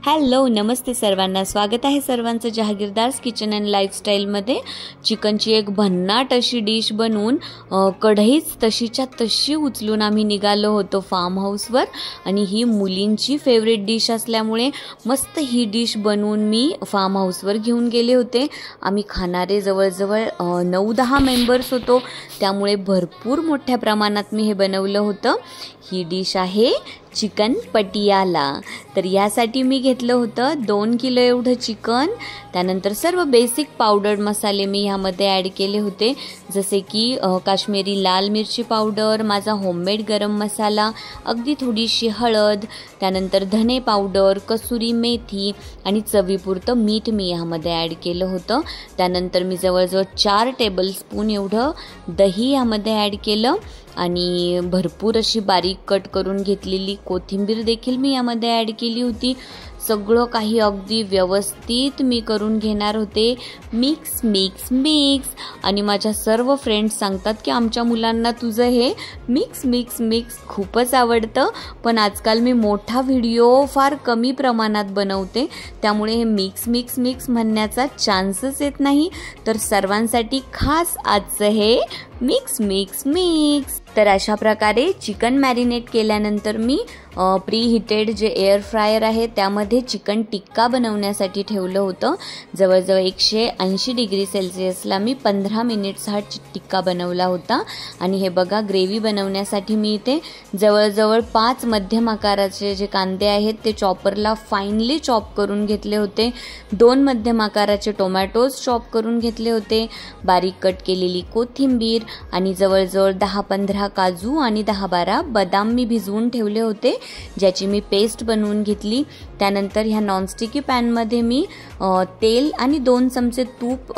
Hello नमस्ते सर्वांना, स्वागत आहे सर्वांचं जहागीरदार्स किचन अँड लाईफस्टाईलमध्ये। चिकनची एक भन्नाट अशी डिश बनवून कढईच तशीच्या तशी उचलून आम्ही निघालो होतो फार्म हाऊसवर। आणि ही मुलींची फेवरेट डिश असल्यामुळे मस्त ही डिश बनवून मी फार्म हाऊसवर घेऊन गेले होते। आम्ही खाणारे जवळजवळ 9-10 मेंबर्स होतो, त्यामुळे भरपूर मोठ्या प्रमाणात मी हे बनवलं होतं। ही डिश आहे चिकन पटियाला। तर यासाठी मी घेतलं होतं 2 किलो एवढं चिकन। त्यानंतर सर्व बेसिक पावडर मसाले मी ह्यामध्ये ॲड केले होते, जसे की काश्मीरी लाल मिरची पावडर, माझा होममेड गरम मसाला, अगदी थोडीशी हळद, त्यानंतर धने पावडर, कसुरी मेथी आणि चवीपुरतं मीठ मी ह्यामध्ये ॲड केलं होतं। त्यानंतर मी जवळजवळ 4 टेबलस्पून एवढं दही ह्यामध्ये ॲड केलं आणि भरपूर अशी बारीक कट करून घेतलेली कोथिंबीर देखील मी यामध्ये ॲड केली होती। सगळं काही अगदी व्यवस्थित मी करून घेणार होते, मिक्स मिक्स मिक्स। आणि माझ्या सर्व फ्रेंड्स सांगतात की आमच्या मुलांना तुझं हे मिक्स मिक्स मिक्स खूपच आवडतं, पण आजकाल मी मोठा व्हिडिओ फार कमी प्रमाणात बनवते, त्यामुळे हे मिक्स मिक्स मिक्स म्हणण्याचा चान्सच येत नाही। तर सर्वांसाठी खास आजचं हे मिक्स मिक्स मिक्स। तर अशा प्रकारे चिकन मॅरिनेट केल्यानंतर मी प्री हिटेड जे एअर फ्रायर आहे त्यामध्ये चिकन टिक्का बनवण्यासाठी ठेवलं होतं। जवळजवळ 180 डिग्री सेल्सिअसला मी 15 मिनिट्स हा टिक्का बनवला होता। आणि हे बघा, ग्रेव्ही बनवण्यासाठी मी इथे जवळजवळ 5 मध्यम आकाराचे जे कांदे आहेत ते चॉपरला फाईनली चॉप करून घेतले होते। 2 मध्यम आकाराचे टोमॅटोज चॉप करून घेतले होते, बारीक कट केलेली कोथिंबीर आणि जवळजवळ 10-15 काजू आणि 10-12 बदाम मी भिजवून ठेवले होते, ज्याची मी पेस्ट बनवून घेतली। त्यानंतर ह्या नॉनस्टिकी पॅनमध्ये मी तेल आणि 2 चमचे तूप,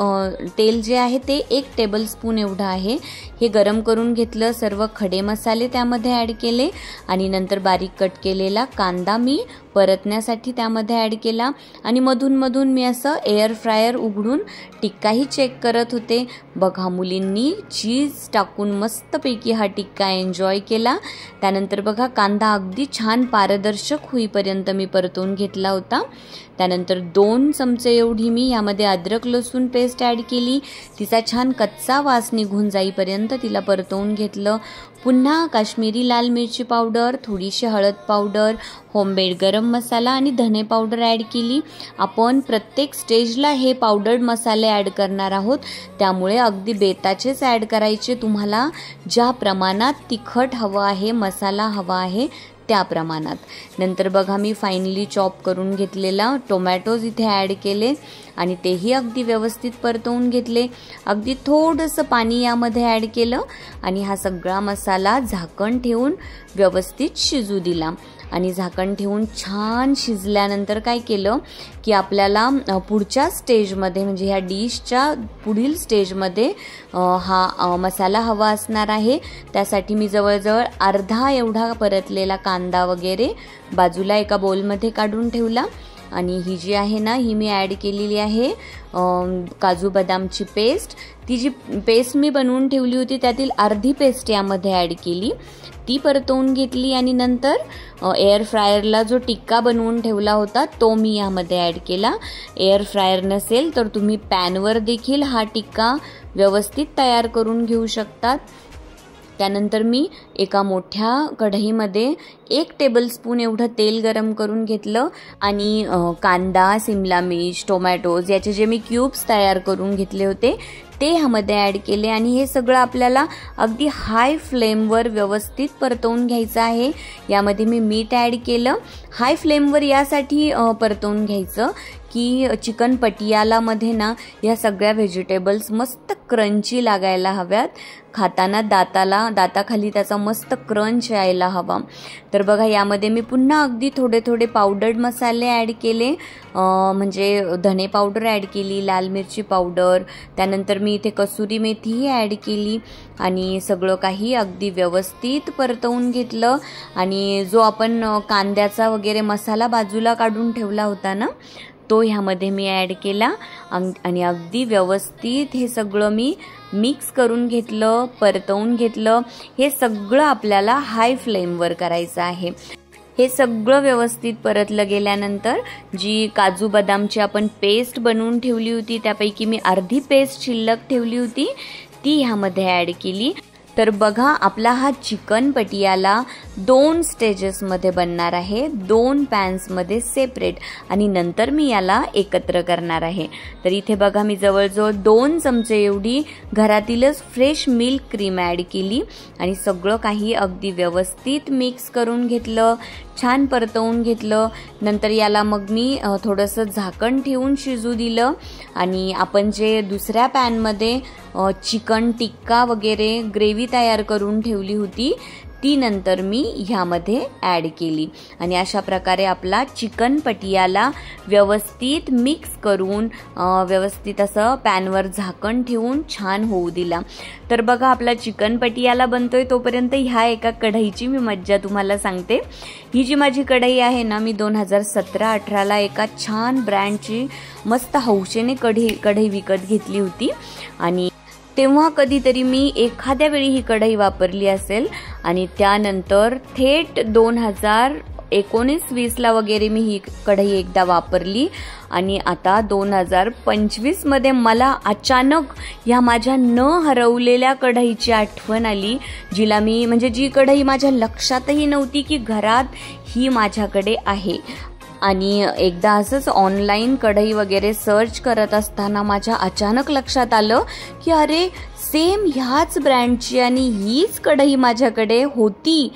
तेल जे आहे ते 1 टेबलस्पून एवढं आहे, हे गरम करून घेतलं। सर्व खडे मसाले त्यामध्ये ॲड केले आणि नंतर बारीक कट केलेला कांदा मी परतण्यासाठी त्यामध्ये ॲड केला। आणि मधून मधून मी असं एअर फ्रायर उघडून टिक्काही चेक करत होते। बघा, मुलींनी चीज टाकून मस्तपैकी हा टिक्का एन्जॉय केला। त्यानंतर बघा, कांदा अगदी छान पारदर्शक होईपर्यंत मी परतून घेतला होता। त्यानंतर 2 चमचे एवढी मी यामध्ये अद्रक लसूण पेस्ट ॲड केली, तिचा छान कच्चा वास निघून जाईपर्यंत तिला परतवून घेतलं। पुन्हा काश्मीरी लाल मिरची पावडर, थोडीशी हळद पावडर, होममेड गरम मसाला आणि धने पावडर ॲड केली। आपण प्रत्येक स्टेजला हे पावडर्ड मसाले ॲड करणार आहोत, त्यामुळे अगदी बेताचेच ॲड करायचे। तुम्हाला ज्या प्रमाणात तिखट हवं आहे, मसाला हवा आहे त्या प्रमाणात। नंतर बघा, मी फाईनली चॉप करून घेतलेला टोमॅटोज इथे ॲड केले आणि तेही अगदी व्यवस्थित परतवून घेतले। अगदी थोडंसं पाणी यामध्ये ॲड केलं आणि हा सगळा मसाला झाकण ठेवून व्यवस्थित शिजू दिला। आणि झाकण ठेवून छान शिजल्यानंतर काय केलं की आपल्याला पुढच्या स्टेजमध्ये, म्हणजे ह्या डिशच्या पुढील स्टेजमध्ये हा मसाला हवा असणार आहे। त्यासाठी मी जवळजवळ अर्धा एवढा परतलेला कांदा वगैरे बाजूला एका बोलमध्ये काढून ठेवला। आणि ही जी आहे ना, ही मी ॲड केलेली आहे काजू बदामची पेस्ट। ती जी पेस्ट मी बनवून ठेवली होती त्यातील अर्धी पेस्ट यामध्ये ॲड केली, ती परतवून घेतली। आणि नंतर एअर फ्रायरला जो टिक्का बनवून ठेवला होता तो मी यामध्ये ॲड केला। एअर फ्रायर नसेल तर तुम्ही पॅनवर देखील हा टिक्का व्यवस्थित तयार करून घेऊ शकतात। त्यानंतर मी एका मोठ्या कढईमध्ये 1 टेबलस्पून एवढं तेल गरम करून घेतलं आणि कांदा, सिमला मिर्च, टोमॅटोज याचे जे मी क्यूब्स तयार करून घेतले होते ते ह्यामध्ये ॲड केले। आणि हे सगळं आपल्याला अगदी हाय फ्लेमवर व्यवस्थित परतवून घ्यायचं आहे। यामध्ये मी मीठ ॲड केलं। हाय फ्लेमवर यासाठी परतवून घ्यायचं की चिकन पटियालामध्ये ना या सगळ्या व्हेजिटेबल्स मस्त क्रंची लागायला हव्यात, खाताना दाताखाली त्याचा मस्त क्रंच यायला हवा। तर बघा, यामध्ये मी पुन्हा अगदी थोडे थोडे पावडर्ड मसाले ॲड केले, म्हणजे धने पावडर ॲड केली, लाल मिरची पावडर, त्यानंतर मी इथे कसुरी मेथीही ॲड केली आणि सगळं काही अगदी व्यवस्थित परतवून घेतलं। आणि जो आपण कांद्याचा वगैरे मसाला बाजूला काढून ठेवला होता ना, तो ह्यामध्ये मी ॲड केला आणि अगदी व्यवस्थित हे सगळं मी मिक्स करून घेतलं, परतवून घेतलं। हे सगळं आपल्याला हाय फ्लेमवर करायचं आहे। हे सगळं व्यवस्थित परतलं गेल्यानंतर जी काजू बदामची आपण पेस्ट बनवून ठेवली होती त्यापैकी मी अर्धी पेस्ट शिल्लक ठेवली होती ती ह्यामध्ये ॲड केली। तर बघा आपला हा चिकन पटियाला 2 स्टेजेसमध्ये बनणार आहे, 2 पॅन्समध्ये सेपरेट आणि नंतर मी याला एकत्र करणार आहे। तर इथे बघा मी जवळजवळ 2 चमचे एवढी घरातीलच फ्रेश मिल्क क्रीम ॲड केली आणि सगळं काही अगदी व्यवस्थित मिक्स करून घेतलं, छान परतवून घेतलं। नंतर याला मग मी थोडंसं झाकण ठेवून शिजू दिलं आणि आपण जे दुसऱ्या पॅनमध्ये चिकन टिक्का वगैरे ग्रेव्ही तयार करून ठेवली होती ती नंतर मी ह्यामध्ये ॲड केली आणि अशा प्रकारे आपला चिकन पटियाला व्यवस्थित मिक्स करून व्यवस्थित असं पॅनवर झाकण ठेवून छान होऊ दिला। तर बघा आपला चिकन पटियाला बनतोय तोपर्यंत ह्या एका कढईची मी मज्जा तुम्हाला सांगते। ही जी माझी कढई आहे ना, मी 2017-18ला एका छान ब्रँडची मस्त हौशेने कढई विकत घेतली होती आणि तेव्हा कधीतरी मी एखाद्या वेळी ही कढई वापरली असेल आणि त्यानंतर थेट 2019-20ला वगैरे मी ही कढई एकदा वापरली आणि आता 2025 मध्ये मला अचानक या माझ्या न हरवलेल्या कढईची आठवण आली, जिला मी म्हणजे जी कढई माझ्या लक्षातही नव्हती की घरात ही माझ्याकडे आहे। आणि एकदा असंच ऑनलाईन कढई वगैरे सर्च करत असताना माझ्या अचानक लक्षात आलं की अरे सेम ह्याच ब्रँडची आणि हीच कढई माझ्याकडे होती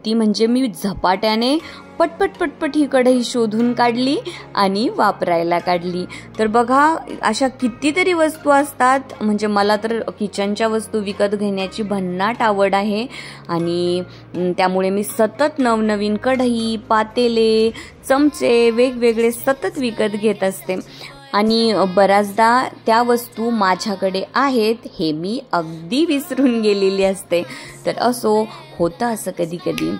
म्हणजे मी झपाट्याने पटपट ही कढई शोधून काढली आणि वापरायला काढली। तर बघा अशा कितीतरी वस्तू असतात, म्हणजे मला तर किचनच्या वस्तू विकत घेण्याची भन्नाट आवड आहे आणि त्यामुळे मी सतत नवनवीन कढई, पातेले, चमचे वेगवेगळे सतत विकत घेत असते आणि बऱ्याचदा त्या वस्तू माझ्याकडे आहेत हे मी अगदी विसरून गेलेली असते। तर असो होतं असं कधी कधी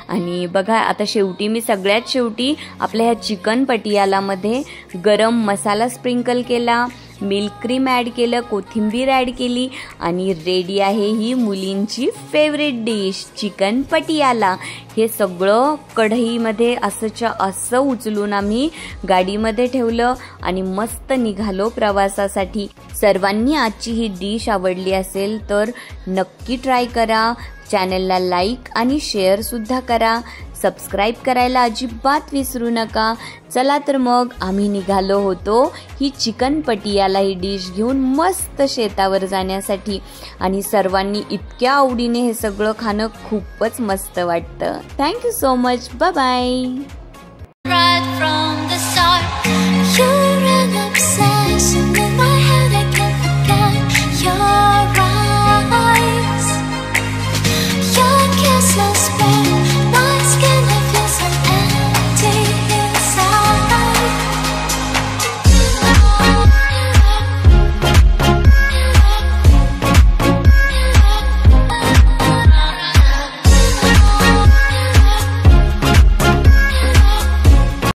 आणि बघा आता शेवटी मी सगळ्यात शेवटी आपल्या ह्या चिकन पटियालामध्ये गरम मसाला स्प्रिंकल केला, मिल्क क्रीम ॲड केलं, कोथिंबीर ॲड केली आणि रेडी आहे ही मुलींची फेवरेट डिश चिकन पटियाला। हे सगळं कढईमध्ये असं उचलून आम्ही गाडीमध्ये ठेवलं आणि मस्त निघालो प्रवासासाठी। सर्वांनी आजची ही डिश आवडली असेल तर नक्की ट्राय करा, चॅनलला लाईक आणि शेअर सुद्धा करा, सबस्क्राईब करायला अजिबात विसरू नका। चला तर मग आम्ही निघालो होतो ही चिकन पटियाला ही डिश घेऊन मस्त शेतावर जाण्यासाठी आणि सर्वांनी इतक्या आवडीने हे सगळं खाणं खूपच मस्त वाटतं। Thank you so much, bye bye.